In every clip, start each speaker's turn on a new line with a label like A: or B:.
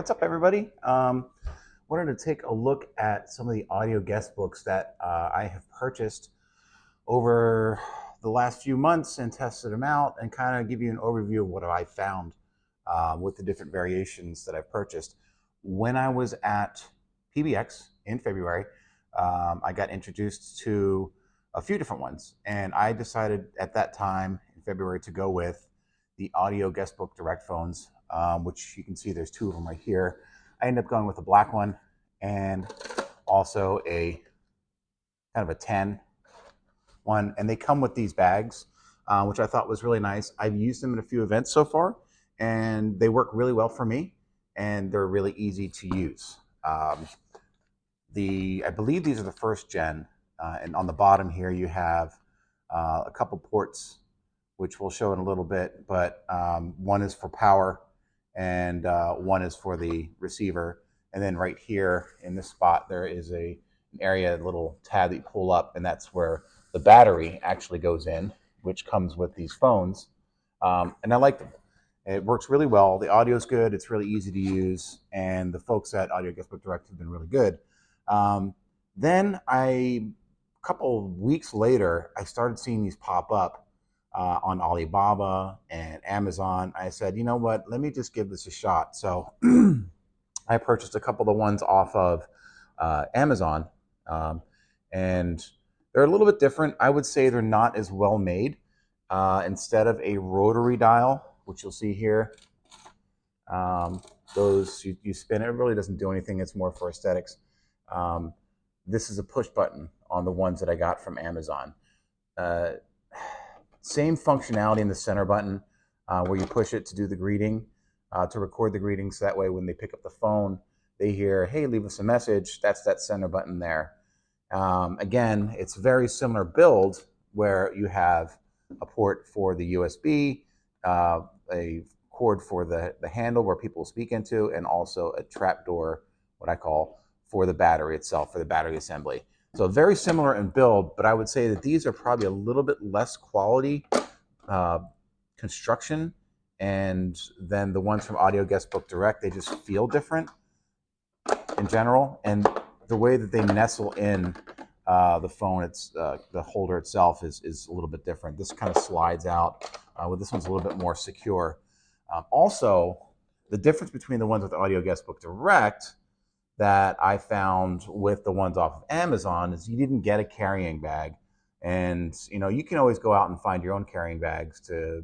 A: what's up, everybody? Wanted to take a look at some of the audio guest books that I have purchased over the last few months and tested them out and kind of give you an overview of what I found with the different variations that I've purchased. When I was at PBX in February, I got introduced to a few different ones, and I decided at that time in February to go with the Audio Guestbook Direct phones, which you can see there's two of them right here. I ended up going with a black one and also a kind of a tan one, and they come with these bags, which I thought was really nice. I've used them in a few events so far, and they work really well for me, and they're really easy to use. I believe these are the first gen, and on the bottom here you have a couple ports, which we'll show in a little bit, but one is for power and one is for the receiver. And then right here in this spot, there is an area, a little tab that you pull up, and that's where the battery actually goes in, which comes with these phones. And I like them. It works really well. The audio is good. It's really easy to use. And the folks at Audio Guestbook Direct have been really good. Then a couple of weeks later, I started seeing these pop up on Alibaba and Amazon. I said, you know what, let me just give this a shot. So I purchased a couple of the ones off of Amazon, and they're a little bit different. I would say they're not as well made. Instead of a rotary dial, which you'll see here, those you spin it, it really doesn't do anything. It's more for aesthetics. This is a push button on the ones that I got from Amazon. Same functionality in the center button, where you push it to do the greeting, to record the greeting, so that way when they pick up the phone, they hear, hey, leave us a message. That's that center button there. Again, it's very similar build, where you have a port for the USB, a cord for the handle where people speak into, and also a trap door, what I call, for the battery itself, for the battery assembly. So very similar in build, but I would say that these are probably a little bit less quality construction, and then the ones from Audio Guestbook Direct, they just feel different in general, and the way that they nestle in the phone, it's the holder itself is a little bit different. This kind of slides out, where this one's a little bit more secure. Also, the difference between the ones with Audio Guestbook Direct that I found with the ones off of Amazon is you didn't get a carrying bag. And, you can always go out and find your own carrying bags to,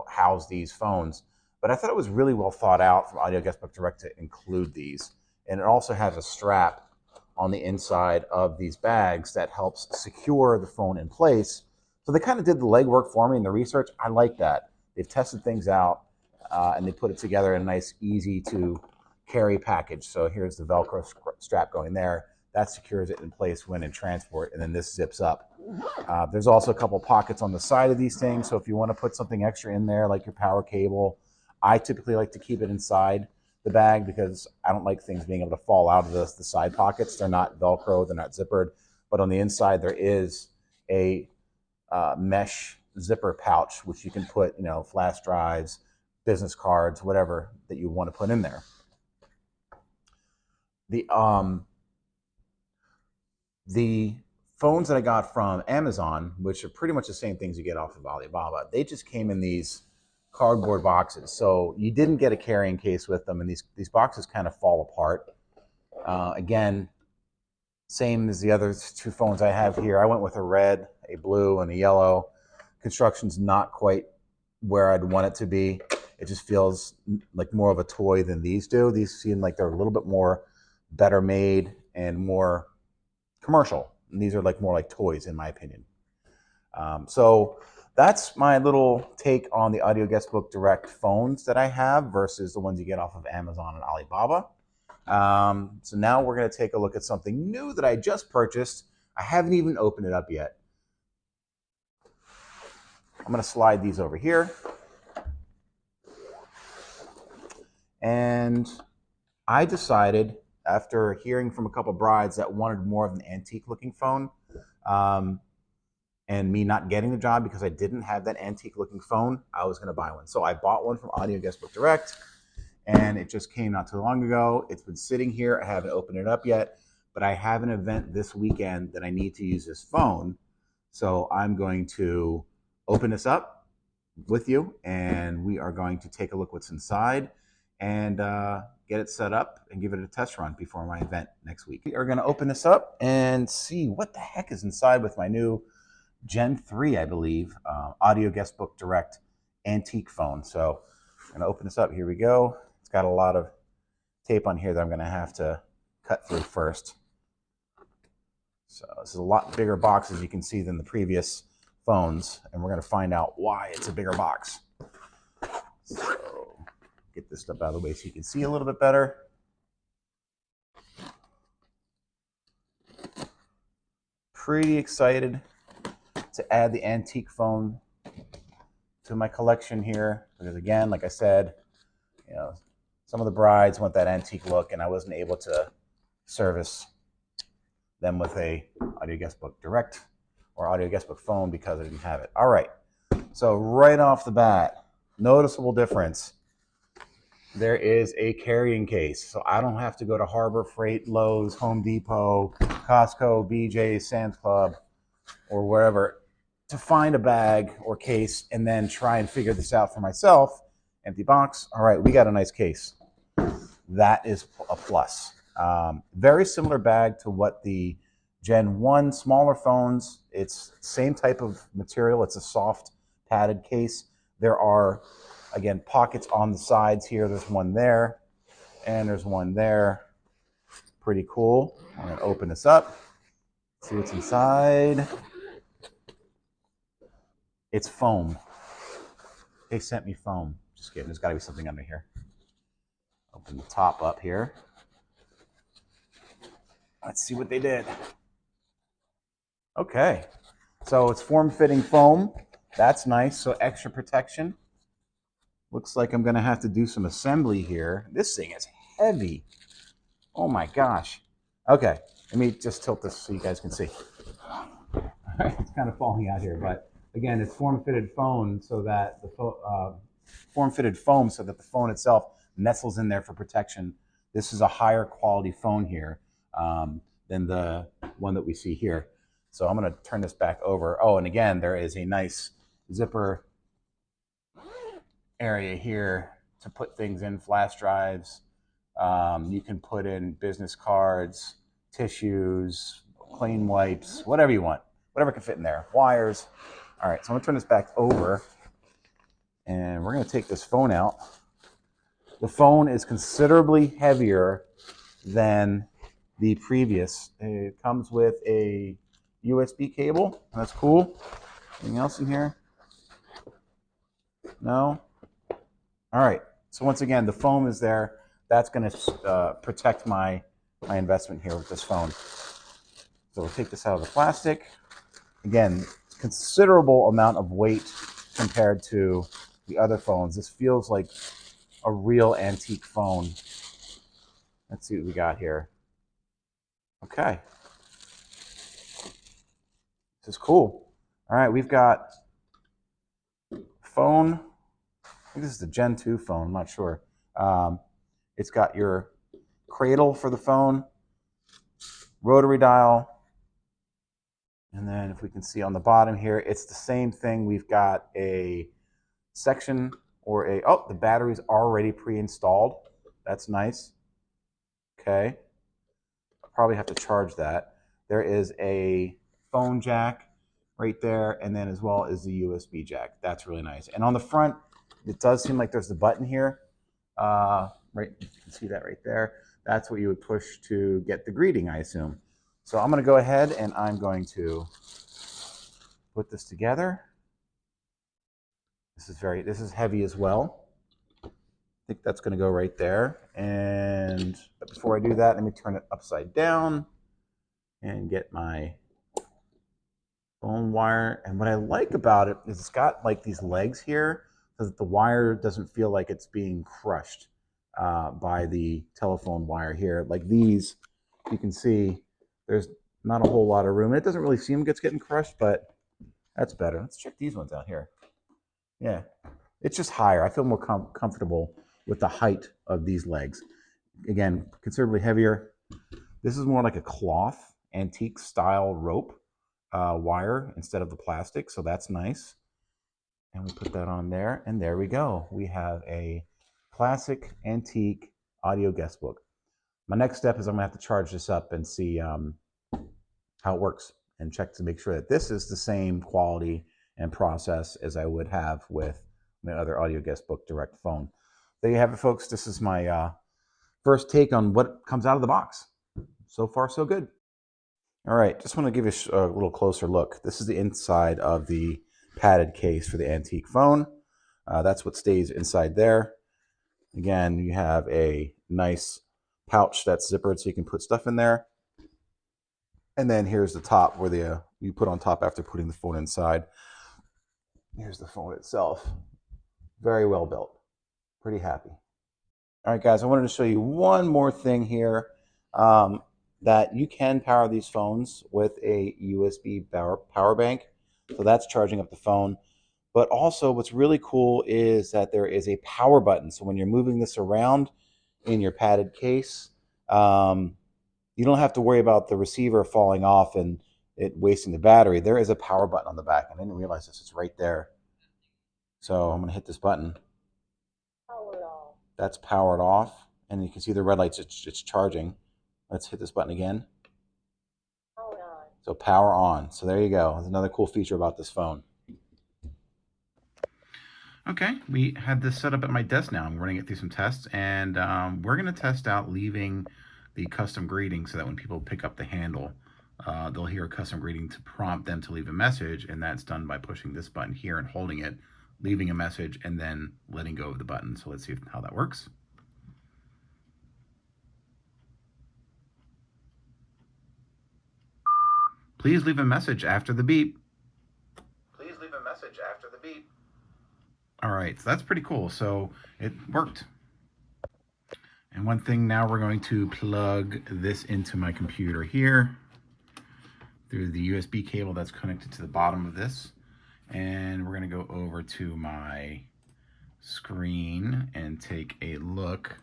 A: house these phones. But I thought it was really well thought out from Audio Guestbook Direct to include these. And it also has a strap on the inside of these bags that helps secure the phone in place. So they kind of did the legwork for me in the research. I like that. They've tested things out, and they put it together in a nice, easy to carry package. So here's the Velcro strap going there. That secures it in place when in transport, and then this zips up. There's also a couple pockets on the side of these things, so if you want to put something extra in there, like your power cable, I typically like to keep it inside the bag because I don't like things being able to fall out of the side pockets. They're not Velcro, they're not zippered, but on the inside there is a mesh zipper pouch, which you can put, flash drives, business cards, whatever that you want to put in there. The phones that I got from Amazon, which are pretty much the same things you get off of Alibaba, they just came in these cardboard boxes. So you didn't get a carrying case with them, and these boxes kind of fall apart. Again, same as the other two phones I have here. I went with a red, a blue, and a yellow. Construction's not quite where I'd want it to be. It just feels like more of a toy than these do. These seem like they're a little bit more better made and more commercial. And these are more like toys, in my opinion. So that's my little take on the Audio Guestbook Direct phones that I have versus the ones you get off of Amazon and Alibaba. So now we're going to take a look at something new that I just purchased. I haven't even opened it up yet. I'm going to slide these over here. And I decided, after hearing from a couple brides that wanted more of an antique looking phone, and me not getting the job because I didn't have that antique looking phone, I was going to buy one. So I bought one from Audio Guestbook Direct, and it just came not too long ago. It's been sitting here. I haven't opened it up yet, but I have an event this weekend that I need to use this phone. So I'm going to open this up with you, and we are going to take a look what's inside and get it set up and give it a test run before my event next week. We are going to open this up and see what the heck is inside with my new Gen 3, I believe, Audio Guestbook Direct antique phone. So I'm going to open this up. Here we go. It's got a lot of tape on here that I'm going to have to cut through first. So this is a lot bigger box, as you can see, than the previous phones, and we're going to find out why it's a bigger box. So get this stuff out of the way so you can see a little bit better. Pretty excited to add the antique phone to my collection here, because again, like I said, you know, some of the brides want that antique look, and I wasn't able to service them with a Audio Guestbook Direct or Audio Guestbook phone because I didn't have it. All right, so right off the bat, noticeable difference. There is a carrying case, so I don't have to go to Harbor Freight, Lowe's, Home Depot, Costco, BJ's, Sam's Club, or wherever to find a bag or case and then try and figure this out for myself. Empty box. All right, we got a nice case. That is a plus. Very similar bag to what the Gen 1 smaller phones. It's same type of material. It's a soft padded case. There are, again, pockets on the sides here. There's one there, and there's one there. Pretty cool. I'm going to open this up, see what's inside. It's foam. They sent me foam. Just kidding. There's got to be something under here. Open the top up here. Let's see what they did. Okay. So it's form-fitting foam. That's nice. So extra protection. Looks like I'm going to have to do some assembly here. This thing is heavy. Oh my gosh. Okay. Let me just tilt this so you guys can see. It's kind of falling out here, but again, it's form-fitted foam so that the phone itself nestles in there for protection. This is a higher quality phone here than the one that we see here. So I'm going to turn this back over. Oh, and again, there is a nice zipper area here to put things in, flash drives. You can put in business cards, tissues, clean wipes, whatever you want, whatever can fit in there, wires. All right, so I'm going to turn this back over, and we're going to take this phone out. The phone is considerably heavier than the previous. It comes with a USB cable. That's cool. Anything else in here? No? All right. So once again, the foam is there. That's going to protect my investment here with this phone. So we'll take this out of the plastic. Again, considerable amount of weight compared to the other phones. This feels like a real antique phone. Let's see what we got here. Okay. This is cool. All right, we've got phone. I think this is the Gen 2 phone. I'm not sure. It's got your cradle for the phone, rotary dial, and then if we can see on the bottom here, it's the same thing. We've got a section or a, oh, the battery's already pre-installed. That's nice. Okay. I'll probably have to charge that. There is a phone jack right there, and then as well as the USB jack. That's really nice. And on the front, it does seem like there's the button here. Right, you can see that right there. That's what you would push to get the greeting, I assume. So I'm going to go ahead and I'm going to put this together. This is heavy as well. I think that's going to go right there. And but before I do that, let me turn it upside down and get my phone wire. And what I like about it is it's got like these legs here so that the wire doesn't feel like it's being crushed by the telephone wire here. Like these, you can see there's not a whole lot of room. It doesn't really seem like it's getting crushed, but that's better. Let's check these ones out here. Yeah, it's just higher. I feel more comfortable with the height of these legs. Again, considerably heavier. This is more like a cloth, antique style rope wire instead of the plastic, so that's nice. And we put that on there, and there we go. We have a classic antique audio guest book. My next step is I'm gonna have to charge this up and see how it works and check to make sure that this is the same quality and process as I would have with my other AUDIOGUESTBOOK Direct phone. There you have it, folks. This is my first take on what comes out of the box. So far, so good. All right, just want to give you a little closer look. This is the inside of the padded case for the antique phone. That's what stays inside there. Again, you have a nice pouch that's zippered so you can put stuff in there. And then here's the top where you put on top after putting the phone inside. Here's the phone itself. Very well built. Pretty happy. All right, guys, I wanted to show you one more thing here, that you can power these phones with a USB power bank. So that's charging up the phone. But also what's really cool is that there is a power button. So when you're moving this around in your padded case, you don't have to worry about the receiver falling off and it wasting the battery. There is a power button on the back. I didn't realize this. It's right there. So I'm going to hit this button. That's powered off. And you can see the red lights. It's charging. Let's hit this button again. So power on. So there you go. That's another cool feature about this phone. Okay, we have this set up at my desk now. I'm running it through some tests, and we're going to test out leaving the custom greeting so that when people pick up the handle, they'll hear a custom greeting to prompt them to leave a message, and that's done by pushing this button here and holding it, leaving a message, and then letting go of the button. So let's see how that works. Please leave a message after the beep. Please leave a message after the beep. All right, so that's pretty cool. So it worked. And one thing now, we're going to plug this into my computer here through the USB cable that's connected to the bottom of this. And we're going to go over to my screen and take a look.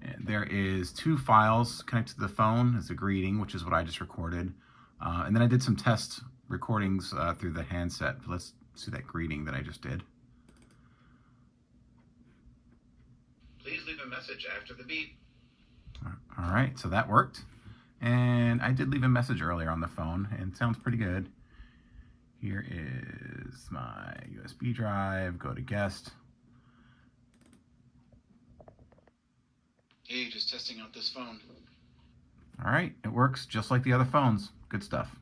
A: And there is 2 files connected to the phone. It's a greeting, which is what I just recorded. And then I did some test recordings through the handset. Let's see that greeting that I just did. Please leave a message after the beep. All right, so that worked. And I did leave a message earlier on the phone, and it sounds pretty good. Here is my USB drive. Go to guest. Hey, just testing out this phone. All right, it works just like the other phones. Good stuff.